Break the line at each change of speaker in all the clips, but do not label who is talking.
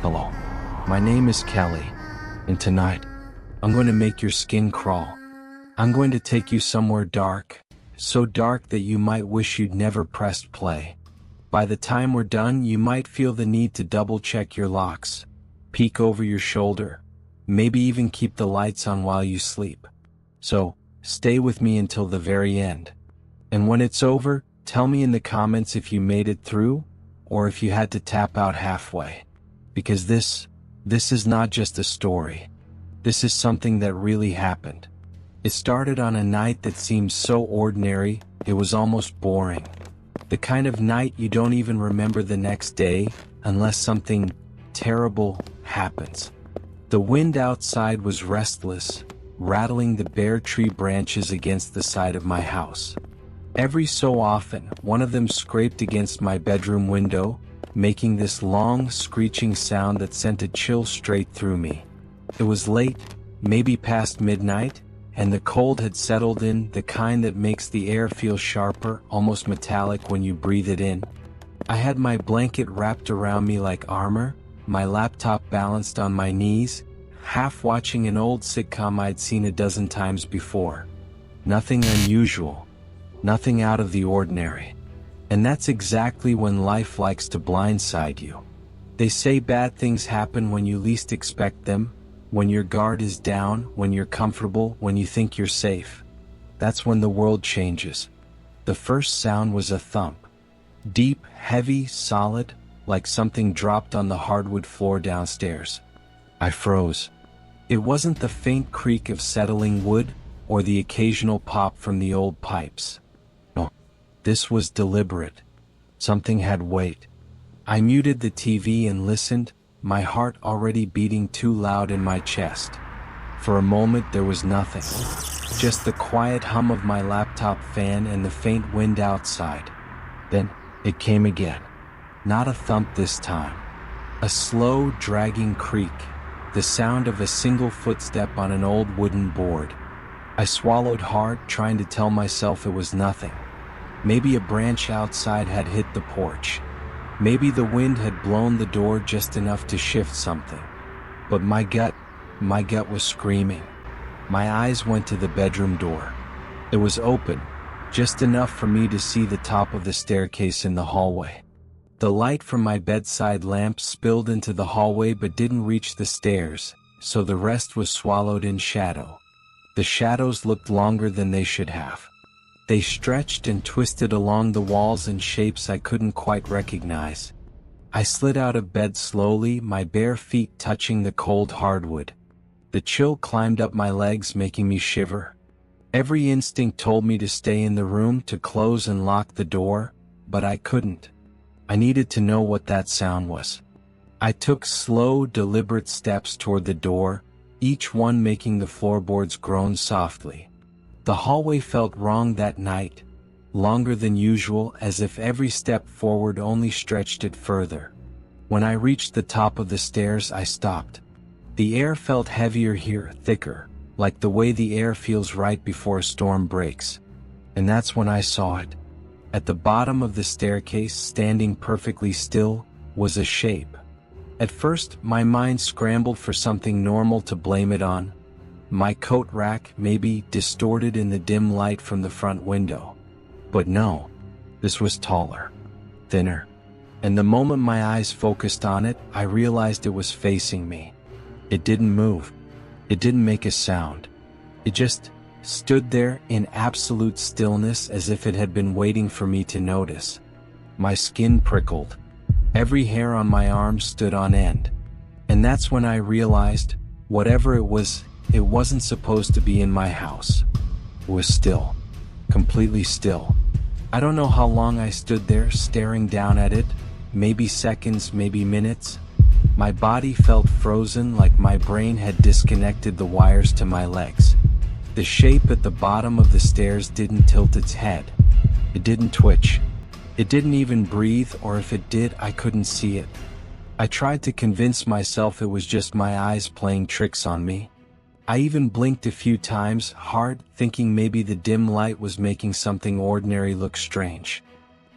Hello, my name is Kelly, and tonight, I'm going to make your skin crawl. I'm going to take you somewhere dark, so dark that you might wish you'd never pressed play. By the time we're done, you might feel the need to double-check your locks, peek over your shoulder, maybe even keep the lights on while you sleep. So, stay with me until the very end. And when it's over, tell me in the comments if you made it through, or if you had to tap out halfway. Because this is not just a story. This is something that really happened. It started on a night that seemed so ordinary, it was almost boring. The kind of night you don't even remember the next day, unless something terrible happens. The wind outside was restless, rattling the bare tree branches against the side of my house. Every so often, one of them scraped against my bedroom window, making this long, screeching sound that sent a chill straight through me. It was late, maybe past midnight, and the cold had settled in, the kind that makes the air feel sharper, almost metallic when you breathe it in. I had my blanket wrapped around me like armor, my laptop balanced on my knees, half watching an old sitcom I'd seen a dozen times before. Nothing unusual, nothing out of the ordinary. And that's exactly when life likes to blindside you. They say bad things happen when you least expect them, when your guard is down, when you're comfortable, when you think you're safe. That's when the world changes. The first sound was a thump. Deep, heavy, solid, like something dropped on the hardwood floor downstairs. I froze. It wasn't the faint creak of settling wood, or the occasional pop from the old pipes. No, this was deliberate. Something had weight. I muted the TV and listened, my heart already beating too loud in my chest. For a moment there was nothing. Just the quiet hum of my laptop fan and the faint wind outside. Then, it came again. Not a thump this time. A slow, dragging creak, the sound of a single footstep on an old wooden board. I swallowed hard, trying to tell myself it was nothing. Maybe a branch outside had hit the porch. Maybe the wind had blown the door just enough to shift something. But my gut was screaming. My eyes went to the bedroom door. It was open, just enough for me to see the top of the staircase in the hallway. The light from my bedside lamp spilled into the hallway but didn't reach the stairs, so the rest was swallowed in shadow. The shadows looked longer than they should have. They stretched and twisted along the walls in shapes I couldn't quite recognize. I slid out of bed slowly, my bare feet touching the cold hardwood. The chill climbed up my legs, making me shiver. Every instinct told me to stay in the room, to close and lock the door, but I couldn't. I needed to know what that sound was. I took slow, deliberate steps toward the door, each one making the floorboards groan softly. The hallway felt wrong that night, longer than usual, as if every step forward only stretched it further. When I reached the top of the stairs, I stopped. The air felt heavier here, thicker, like the way the air feels right before a storm breaks. And that's when I saw it. At the bottom of the staircase, standing perfectly still, was a shape. At first, my mind scrambled for something normal to blame it on. My coat rack, maybe, distorted in the dim light from the front window. But no, this was taller, thinner. And the moment my eyes focused on it, I realized it was facing me. It didn't move. It didn't make a sound. It just stood there in absolute stillness, as if it had been waiting for me to notice. My skin prickled. Every hair on my arm stood on end. And that's when I realized, whatever it was, it wasn't supposed to be in my house. It was still. Completely still. I don't know how long I stood there staring down at it. Maybe seconds, maybe minutes. My body felt frozen, like my brain had disconnected the wires to my legs. The shape at the bottom of the stairs didn't tilt its head. It didn't twitch. It didn't even breathe, or if it did, I couldn't see it. I tried to convince myself it was just my eyes playing tricks on me. I even blinked a few times, hard, thinking maybe the dim light was making something ordinary look strange.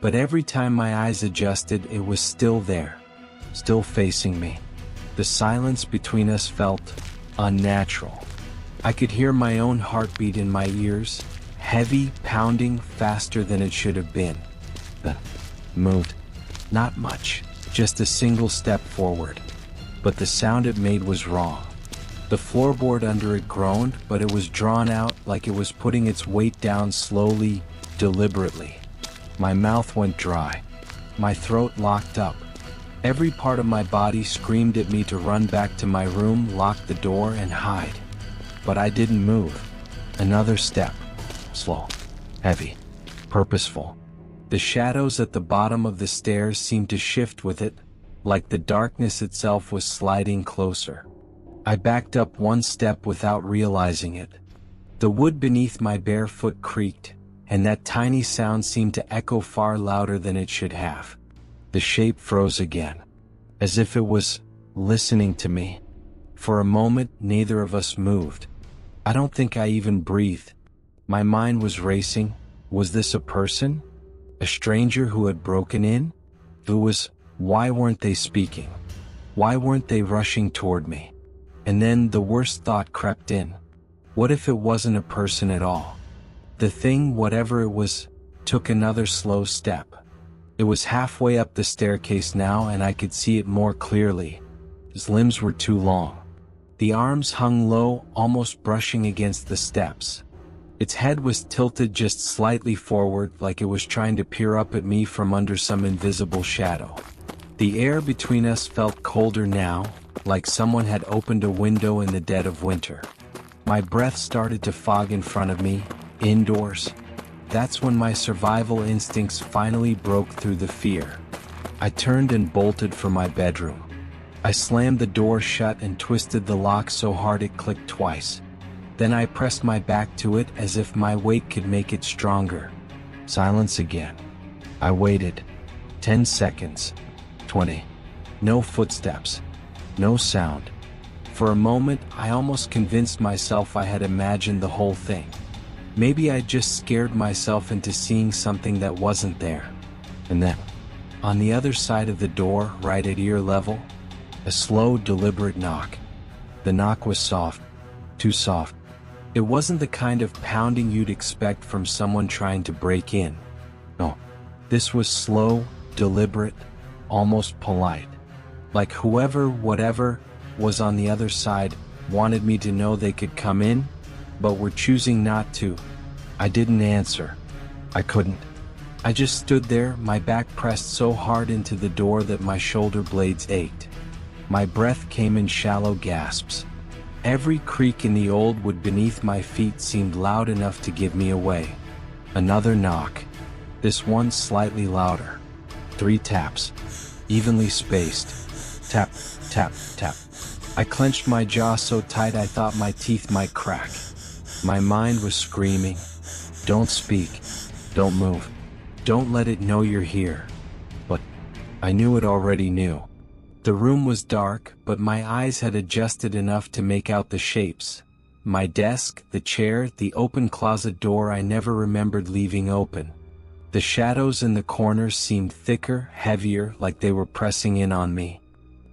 But every time my eyes adjusted, it was still there, still facing me. The silence between us felt unnatural. I could hear my own heartbeat in my ears, heavy, pounding, faster than it should have been. Then moved. Not much, just a single step forward. But the sound it made was wrong. The floorboard under it groaned, but it was drawn out like it was putting its weight down slowly, deliberately. My mouth went dry. My throat locked up. Every part of my body screamed at me to run back to my room, lock the door, and hide. But I didn't move. Another step. Slow, heavy, purposeful. The shadows at the bottom of the stairs seemed to shift with it, like the darkness itself was sliding closer. I backed up one step without realizing it. The wood beneath my bare foot creaked, and that tiny sound seemed to echo far louder than it should have. The shape froze again, as if it was listening to me. For a moment, neither of us moved. I don't think I even breathed. My mind was racing. Was this a person? A stranger who had broken in? If it was, why weren't they speaking? Why weren't they rushing toward me? And then the worst thought crept in. What if it wasn't a person at all? The thing, whatever it was, took another slow step. It was halfway up the staircase now, and I could see it more clearly. His limbs were too long. The arms hung low, almost brushing against the steps. Its head was tilted just slightly forward, like it was trying to peer up at me from under some invisible shadow. The air between us felt colder now, like someone had opened a window in the dead of winter. My breath started to fog in front of me, indoors. That's when my survival instincts finally broke through the fear. I turned and bolted for my bedroom. I slammed the door shut and twisted the lock so hard it clicked twice. Then I pressed my back to it as if my weight could make it stronger. Silence again. I waited. 10 seconds. 20. No footsteps. No sound. For a moment, I almost convinced myself I had imagined the whole thing. Maybe I just scared myself into seeing something that wasn't there. And then, on the other side of the door, right at ear level, a slow, deliberate knock. The knock was soft. Too soft. It wasn't the kind of pounding you'd expect from someone trying to break in. No, this was slow, deliberate, almost polite. Like whoever, whatever, was on the other side wanted me to know they could come in, but were choosing not to. I didn't answer. I couldn't. I just stood there, my back pressed so hard into the door that my shoulder blades ached. My breath came in shallow gasps. Every creak in the old wood beneath my feet seemed loud enough to give me away. Another knock. This one slightly louder. 3 taps. Evenly spaced. Tap, tap, tap. I clenched my jaw so tight I thought my teeth might crack. My mind was screaming, "Don't speak. Don't move. Don't let it know you're here." But I knew it already knew. The room was dark, but my eyes had adjusted enough to make out the shapes. My desk, the chair, the open closet door I never remembered leaving open. The shadows in the corners seemed thicker, heavier, like they were pressing in on me.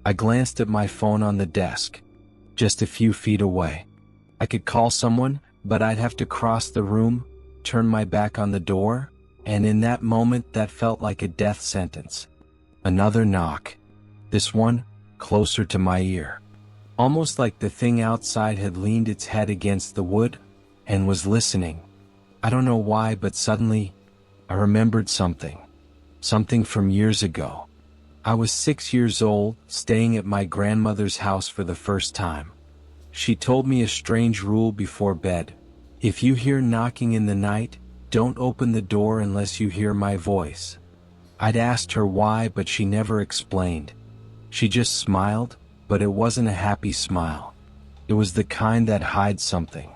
I glanced at my phone on the desk. Just a few feet away. I could call someone, but I'd have to cross the room, turn my back on the door, and in that moment that felt like a death sentence. Another knock. This one, closer to my ear. Almost like the thing outside had leaned its head against the wood and was listening. I don't know why, but suddenly, I remembered something. Something from years ago. I was 6 years old, staying at my grandmother's house for the first time. She told me a strange rule before bed. If you hear knocking in the night, don't open the door unless you hear my voice. I'd asked her why, but she never explained. She just smiled, but it wasn't a happy smile. It was the kind that hides something.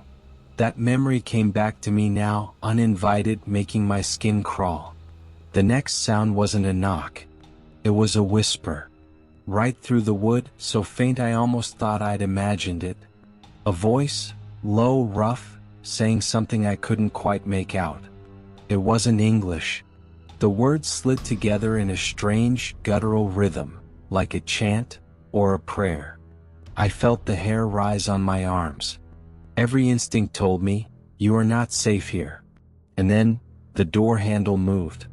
That memory came back to me now, uninvited, making my skin crawl. The next sound wasn't a knock. It was a whisper. Right through the wood, so faint I almost thought I'd imagined it. A voice, low, rough, saying something I couldn't quite make out. It wasn't English. The words slid together in a strange, guttural rhythm, like a chant or a prayer. I felt the hair rise on my arms. Every instinct told me, you are not safe here. And then, the door handle moved.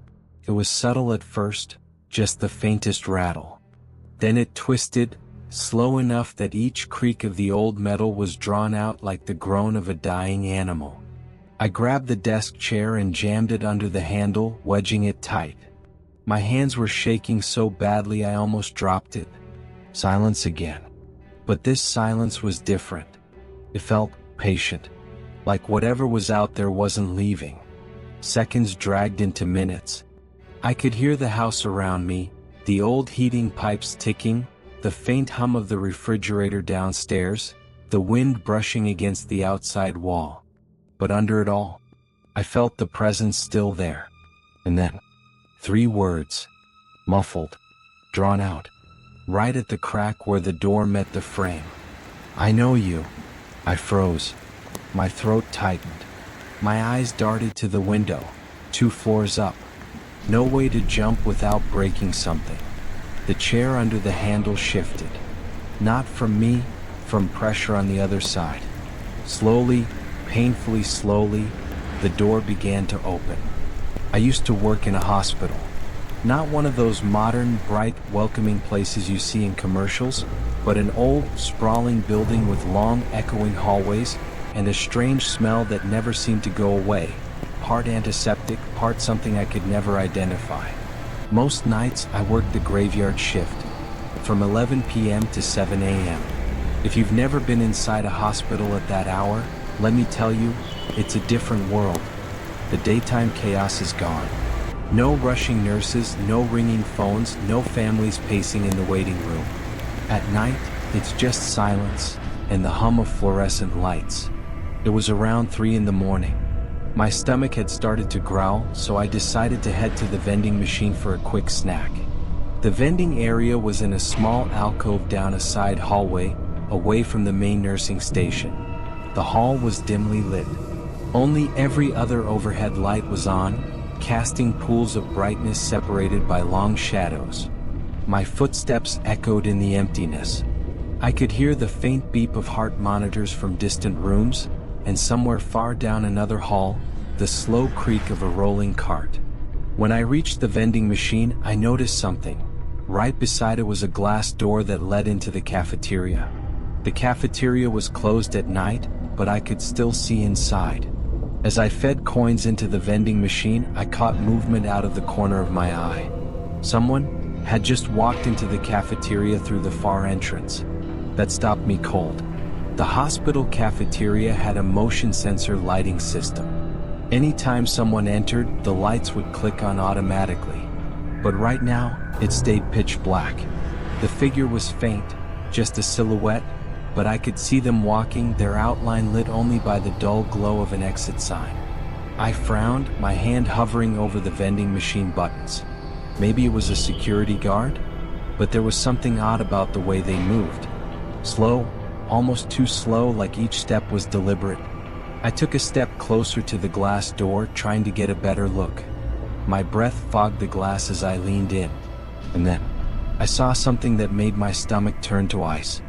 It was subtle at first, just the faintest rattle. Then it twisted, slow enough that each creak of the old metal was drawn out like the groan of a dying animal. I grabbed the desk chair and jammed it under the handle, wedging it tight. My hands were shaking so badly I almost dropped it. Silence again. But this silence was different. It felt patient, like whatever was out there wasn't leaving. Seconds dragged into minutes. I could hear the house around me, the old heating pipes ticking, the faint hum of the refrigerator downstairs, the wind brushing against the outside wall. But under it all, I felt the presence still there. And then, 3 words, muffled, drawn out, right at the crack where the door met the frame. I know you. I froze. My throat tightened. My eyes darted to the window, 2 floors up. No way to jump without breaking something. The chair under the handle shifted. Not from me, from pressure on the other side. Slowly, painfully slowly, the door began to open. I used to work in a hospital. Not one of those modern, bright, welcoming places you see in commercials, but an old, sprawling building with long, echoing hallways and a strange smell that never seemed to go away. Part antiseptic, part something I could never identify. Most nights I worked the graveyard shift, from 11 p.m. to 7 a.m. If you've never been inside a hospital at that hour, let me tell you, it's a different world. The daytime chaos is gone. No rushing nurses, no ringing phones, no families pacing in the waiting room. At night, it's just silence and the hum of fluorescent lights. It was around 3 in the morning. My stomach had started to growl, so I decided to head to the vending machine for a quick snack. The vending area was in a small alcove down a side hallway, away from the main nursing station. The hall was dimly lit. Only every other overhead light was on, casting pools of brightness separated by long shadows. My footsteps echoed in the emptiness. I could hear the faint beep of heart monitors from distant rooms, and somewhere far down another hall, the slow creak of a rolling cart. When I reached the vending machine, I noticed something. Right beside it was a glass door that led into the cafeteria. The cafeteria was closed at night, but I could still see inside. As I fed coins into the vending machine, I caught movement out of the corner of my eye. Someone had just walked into the cafeteria through the far entrance. That stopped me cold. The hospital cafeteria had a motion sensor lighting system. Anytime someone entered, the lights would click on automatically. But right now, it stayed pitch black. The figure was faint, just a silhouette, but I could see them walking, their outline lit only by the dull glow of an exit sign. I frowned, my hand hovering over the vending machine buttons. Maybe it was a security guard? But there was something odd about the way they moved. Slow, almost too slow, like each step was deliberate. I took a step closer to the glass door, trying to get a better look. My breath fogged the glass as I leaned in. And then, I saw something that made my stomach turn to ice.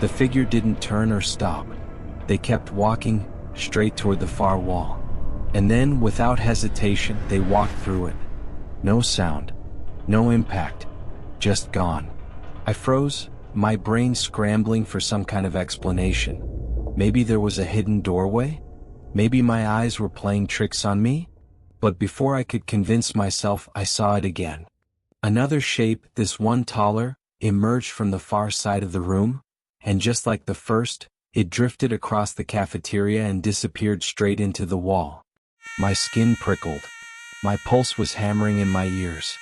The figure didn't turn or stop. They kept walking, straight toward the far wall. And then, without hesitation, they walked through it. No sound. No impact. Just gone. I froze, my brain scrambling for some kind of explanation. Maybe there was a hidden doorway? Maybe my eyes were playing tricks on me? But before I could convince myself, I saw it again. Another shape, this one taller, emerged from the far side of the room, and just like the first, it drifted across the cafeteria and disappeared straight into the wall. My skin prickled. My pulse was hammering in my ears.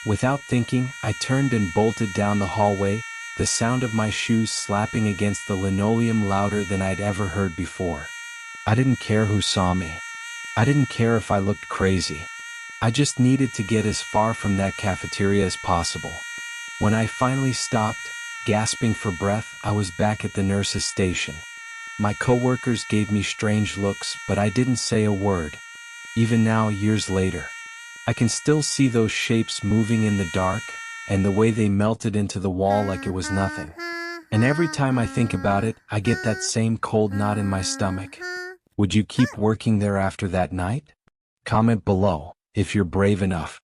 Without thinking, I turned and bolted down the hallway, the sound of my shoes slapping against the linoleum louder than I'd ever heard before. I didn't care who saw me. I didn't care if I looked crazy. I just needed to get as far from that cafeteria as possible. When I finally stopped, gasping for breath, I was back at the nurse's station. My coworkers gave me strange looks, but I didn't say a word. Even now, years later, I can still see those shapes moving in the dark, and the way they melted into the wall like it was nothing. And every time I think about it, I get that same cold knot in my stomach. Would you keep working there after that night? Comment below, if you're brave enough.